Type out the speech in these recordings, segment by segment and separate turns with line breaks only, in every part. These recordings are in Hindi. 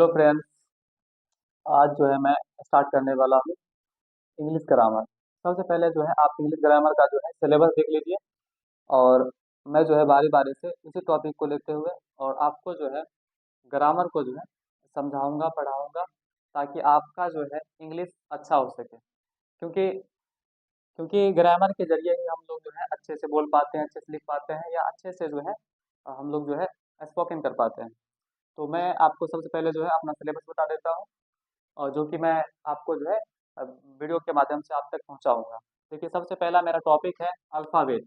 Hello friends. आज जो है मैं स्टार्ट करने वाला हूँ इंग्लिश ग्रामर। सबसे पहले जो है आप इंग्लिश ग्रामर का जो है सिलेबस देख लीजिए। और मैं जो है बारी बारी से इसी टॉपिक को लेते हुए और आपको जो है ग्रामर को जो है समझाऊंगा, पढ़ाऊंगा, ताकि आपका जो है इंग्लिश अच्छा हो सके। क्योंकि क्योंकि ग्रामर के जरिए ही हम लोग जो है अच्छे से बोल पाते हैं, अच्छे से लिख पाते हैं, या अच्छे से जो है हम लोग जो है स्पोकन कर पाते हैं। तो मैं आपको सबसे पहले जो है अपना सिलेबस बता देता हूँ, और जो कि मैं आपको जो है वीडियो के माध्यम से आप तक पहुंचाऊंगा। देखिए, सबसे पहला मेरा टॉपिक है अल्फ़ाबेट,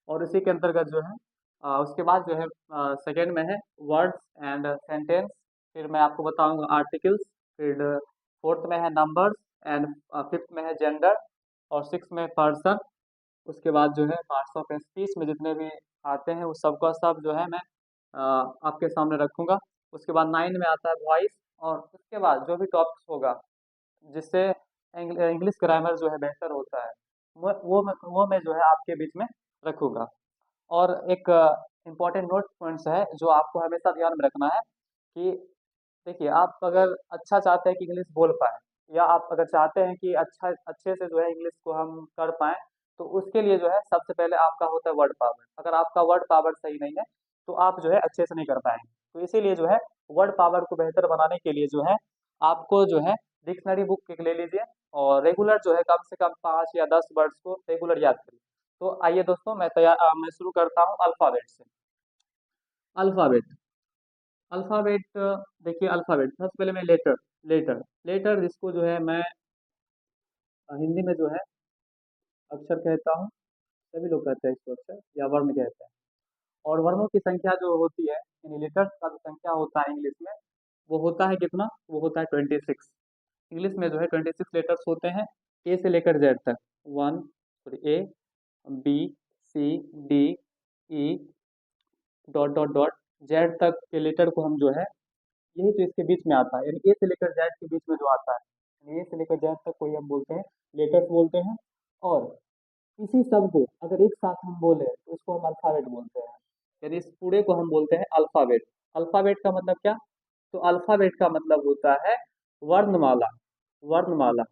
और इसी के अंतर्गत जो है उसके बाद जो है सेकंड में है वर्ड्स एंड सेंटेंस। फिर मैं आपको बताऊंगा आर्टिकल्स। फिर फोर्थ में है नंबर्स, एंड फिफ्थ में है जेंडर, और सिक्स में पर्सन। उसके बाद जो है पार्ट्स ऑफ स्पीच में जितने भी आते हैं वो सबका सब जो है मैं आपके सामने रखूंगा। उसके बाद नाइन में आता है वॉइस। और उसके बाद जो भी टॉपिक्स होगा जिससे इंग्लिश ग्रामर जो है बेहतर होता है, वो मैं जो है आपके बीच में रखूंगा। और एक इम्पॉर्टेंट नोट पॉइंट्स है जो आपको हमेशा ध्यान में रखना है कि देखिए, आप अगर अच्छा चाहते हैं कि इंग्लिश बोल पाए, या आप अगर चाहते हैं कि अच्छे से जो है इंग्लिश को हम कर पाएँ, तो उसके लिए जो है सबसे पहले आपका होता है वर्ड पावर। अगर आपका वर्ड पावर सही नहीं है तो आप जो है अच्छे से नहीं कर पाएंगे। तो इसीलिए जो है वर्ड पावर को बेहतर बनाने के लिए जो है आपको जो है डिक्शनरी बुक एक ले लीजिए, और रेगुलर जो है कम से कम 5 या 10 वर्ड्स को रेगुलर याद करिए। तो आइए दोस्तों, मैं शुरू करता हूँ अल्फ़ाबेट से। अल्फ़ाबेट अल्फ़ाबेट देखिए, अल्फ़ाबेट सबसे पहले मैं लेटर लेटर लेटर जिसको जो है मैं हिंदी में जो है अक्षर कहता हूँ। सभी लोग कहते हैं इसको अक्षर या वर्ण कहते हैं। और वर्णों की संख्या जो होती है, यानी लेटर्स का जो संख्या होता है इंग्लिश में, वो होता है कितना? वो होता है 26। इंग्लिश में जो है 26 लेटर्स होते हैं, ए से लेकर जेड तक। वन, सॉरी, ए, बी, सी, डी, ई, डॉट डॉट डॉट, जेड तक के लेटर को हम जो है, यही तो इसके बीच में आता है, यानी ए से लेकर जेड के बीच में जो आता है, यानी ए से लेकर जेड तक को ही हम बोलते हैं लेटर्स बोलते हैं। और इसी सब को अगर एक साथ हम बोले तो इसको हम अल्फाबेट बोलते हैं, यानी इस पूरे को हम बोलते हैं अल्फाबेट। अल्फाबेट का मतलब क्या? तो अल्फाबेट का मतलब होता है वर्णमाला। वर्णमाला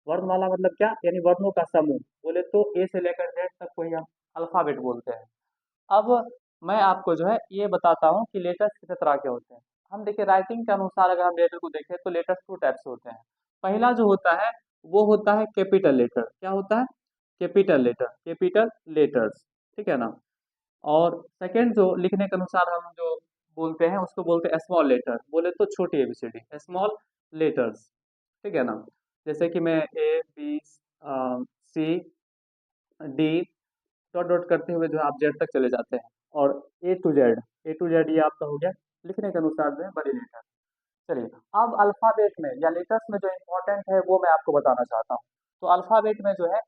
वर्णमाला मतलब क्या? यानी वर्णों का समूह। बोले तो ए से लेकर जेड तक को ही हम अल्फाबेट बोलते हैं। अब मैं आपको जो है ये बताता हूँ कि लेटर्स कितने तरह के होते हैं। हम देखिए, राइटिंग के अनुसार अगर हम लेटर को देखें तो लेटर्स टू टाइप्स होते हैं। पहला जो होता है वो होता है कैपिटल लेटर। क्या होता है? कैपिटल लेटर, कैपिटल लेटर्स, ठीक है ना। और सेकंड जो लिखने के अनुसार हम जो बोलते हैं उसको बोलते हैं स्मॉल लेटर। बोले तो छोटी एबीसीडी, स्मॉल लेटर्स, ठीक है ना। जैसे कि मैं A B C D dot dot करते हुए जो है आप जेड तक चले जाते हैं। और ए टू जेड ये आपका हो गया लिखने के अनुसार जो है बड़ी लेटर। चलिए, अब अल्फाबेट में या लेटर्स में जो इम्पोर्टेंट है वो मैं आपको बताना चाहता हूँ। तो अल्फाबेट में जो है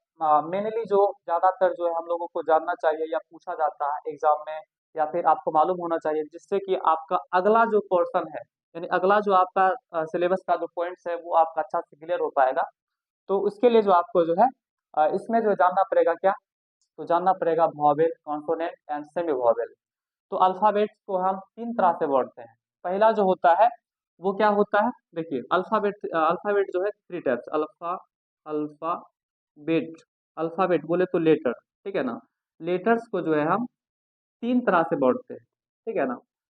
मेनली जो ज़्यादातर जो है हम लोगों को जानना चाहिए या पूछा जाता है एग्जाम में, या फिर आपको मालूम होना चाहिए, जिससे कि आपका अगला जो पोर्शन है, यानी अगला जो आपका सिलेबस का जो पॉइंट्स है वो आपका अच्छा से क्लियर हो पाएगा। तो उसके लिए जो आपको जो है इसमें जो जानना पड़ेगा क्या? तो जानना पड़ेगा vowel, consonant and semi vowel. तो अल्फाबेट्स को हम तीन तरह से बढ़ते हैं। पहला जो होता है वो क्या होता है? देखिए, अल्फाबेट जो है थ्री टाइप्स। अल्फाबेट अल्फाबेट बोले तो लेटर, ठीक है ना। लेटर्स को जो है हम तीन तरह से बढ़ते हैं, ठीक है ना।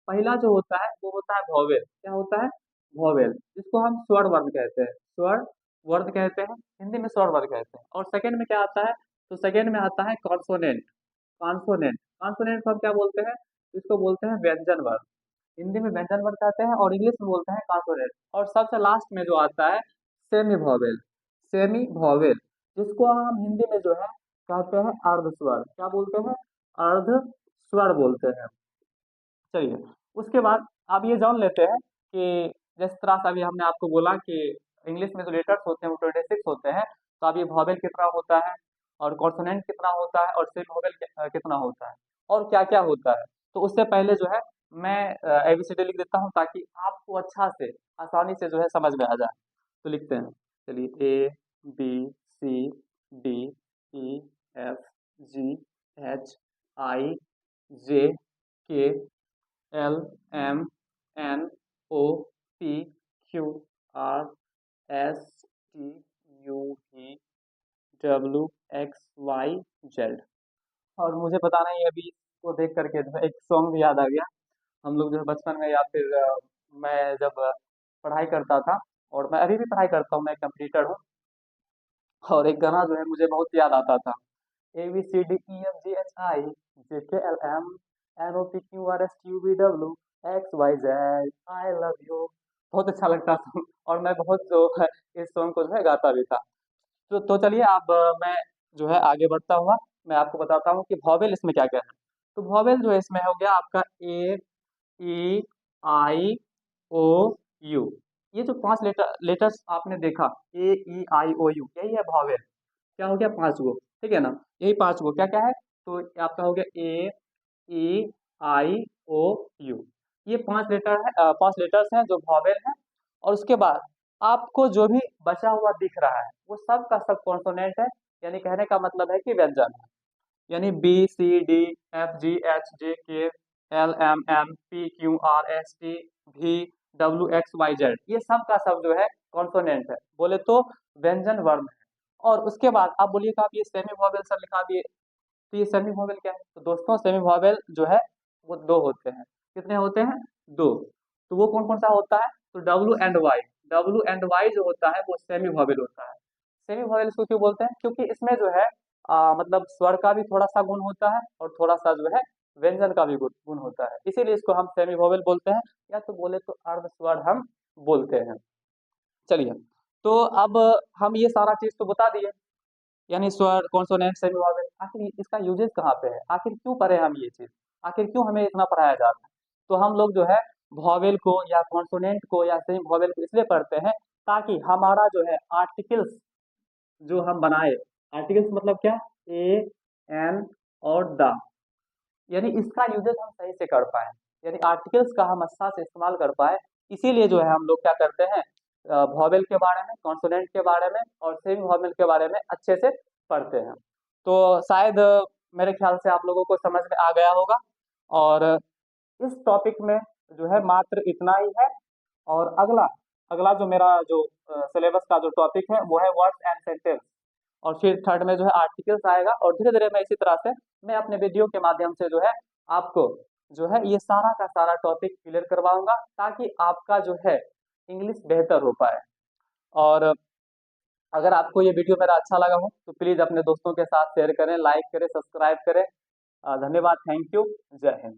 पहला जो होता है वो होता है वॉवेल। क्या होता है? वॉवेल, जिसको हम स्वर वर्ण कहते हैं। स्वर वर्ण कहते हैं, हिंदी में स्वर वर्ण कहते हैं। और सेकंड में क्या आता है? तो सेकंड में आता है कॉन्सोनेंट। कॉन्सोनेंट कॉन्सोनेंट को हम क्या बोलते हैं? इसको बोलते हैं व्यंजन वर्ण। हिंदी में व्यंजन वर्ण कहते हैं और इंग्लिश में बोलते हैं कॉन्सोनेंट। और सबसे लास्ट में जो आता है सेमी वॉवेल। सेमी वॉवेल, जिसको हम हिंदी में जो है कहते हैं अर्ध स्वर। क्या बोलते हैं? अर्ध स्वर बोलते हैं। चलिए, उसके बाद आप ये जान लेते हैं कि जिस तरह से अभी हमने आपको बोला कि इंग्लिश में जो लेटर्स होते हैं वो 26 होते हैं। तो अब ये वॉवेल कितना होता है, और कॉन्सोनेंट कितना होता है, और सेमी वॉवेल कितना होता है, और क्या क्या होता है। तो उससे पहले जो है मैं एबीसीडी लिख देता हूँ, ताकि आपको अच्छा से आसानी से जो है समझ में आ जाए। तो लिखते हैं, चलिए, A B C D E F G H I J K L M N O P Q R S T U V W X Y Z। और मुझे पता नहीं अभी इसको देख करके जो है एक सॉन्ग भी याद आ गया। हम लोग जो है बचपन में या फिर मैं जब पढ़ाई करता था, और मैं अभी भी पढ़ाई करता हूँ, मैं कंप्यूटर हूँ। और एक गाना जो है मुझे बहुत याद आता था, ABCDEFGHI JKLMNOPQRSTUVW XYZ I love you. बहुत अच्छा लगता था और मैं बहुत जो है इस सॉन्ग को जो है गाता भी था। तो चलिए अब मैं जो है आगे बढ़ता हुआ मैं आपको बताता हूँ कि वॉवेल इसमें क्या क्या है। तो वॉवेल जो है इसमें हो गया आपका ए, ई, आई, ओ, यू। ये जो पांच लेटर्स आपने देखा, AEIOU, यही है वॉवेल। क्या हो गया, पांच गो, ठीक है ना। यही पांच गो क्या क्या है, तो आपका हो गया AEIOU। ये पांच लेटर है, पांच लेटर्स हैं जो वॉवेल हैं। और उसके बाद आपको जो भी बचा हुआ दिख रहा है वो सब का सब कॉन्सोनेंट है, यानी कहने का मतलब है कि व्यंजन है। यानी BCDFGHJKLMNPQRSTVWXYZ, ये सब का सब जो है कॉन्सोनेंट है, बोले तो व्यंजन वर्ण है। और उसके बाद आप बोलिएगा आप ये सेमी वॉवेल सर लिखा दिए, तो ये सेमी वॉवेल क्या है, तो दोस्तों सेमी वॉवेल जो है वो दो होते हैं। कितने होते हैं, दो। तो वो कौन कौन सा होता है, तो W and Y। W and Y जो होता है वो सेमी वॉवेल होता है। सेमी वॉवेल इसको क्यों बोलते हैं, क्योंकि इसमें जो है मतलब स्वर का भी थोड़ा सा गुण होता है और थोड़ा सा जो है व्यंजन का भी गुण होता है, इसीलिए इसको हम सेमी वॉवेल बोलते हैं, या तो बोले तो अर्ध स्वर हम बोलते हैं। चलिए, तो अब हम ये सारा चीज तो बता दिए, यानी स्वर, कॉन्सोनेंट, सेमी वॉवेल। आखिर इसका यूजेस कहाँ पे है, आखिर क्यों पढ़े हम ये चीज, आखिर क्यों हमें इतना पढ़ाया जाता है। तो हम लोग जो है वॉवेल को या कॉन्सोनेंट को या सेमी वॉवेल को इसलिए पढ़ते हैं ताकि हमारा जो है आर्टिकल्स जो हम बनाए, आर्टिकल्स मतलब क्या, ए, एन और द, यानी इसका यूजेस हम सही से कर पाए, यानी आर्टिकल्स का हम अच्छा से इस्तेमाल कर पाए। इसीलिए जो है हम लोग क्या करते हैं, वॉवेल के बारे में, कॉन्सोनेंट के बारे में और सेमी वॉवेल के बारे में अच्छे से पढ़ते हैं। तो शायद मेरे ख्याल से आप लोगों को समझ में आ गया होगा। और इस टॉपिक में जो है मात्र इतना ही है। और अगला अगला जो मेरा जो सिलेबस का जो टॉपिक है वो है वर्ड्स एंड सेंटेंस। और फिर थर्ड में जो है आर्टिकल्स आएगा, और धीरे धीरे मैं इसी तरह से मैं अपने वीडियो के माध्यम से जो है आपको जो है ये सारा का सारा टॉपिक क्लियर करवाऊंगा, ताकि आपका जो है इंग्लिश बेहतर हो पाए। और अगर आपको ये वीडियो मेरा अच्छा लगा हो तो प्लीज अपने दोस्तों के साथ शेयर करें, लाइक करें, सब्सक्राइब करें। धन्यवाद, थैंक यू, जय हिंद।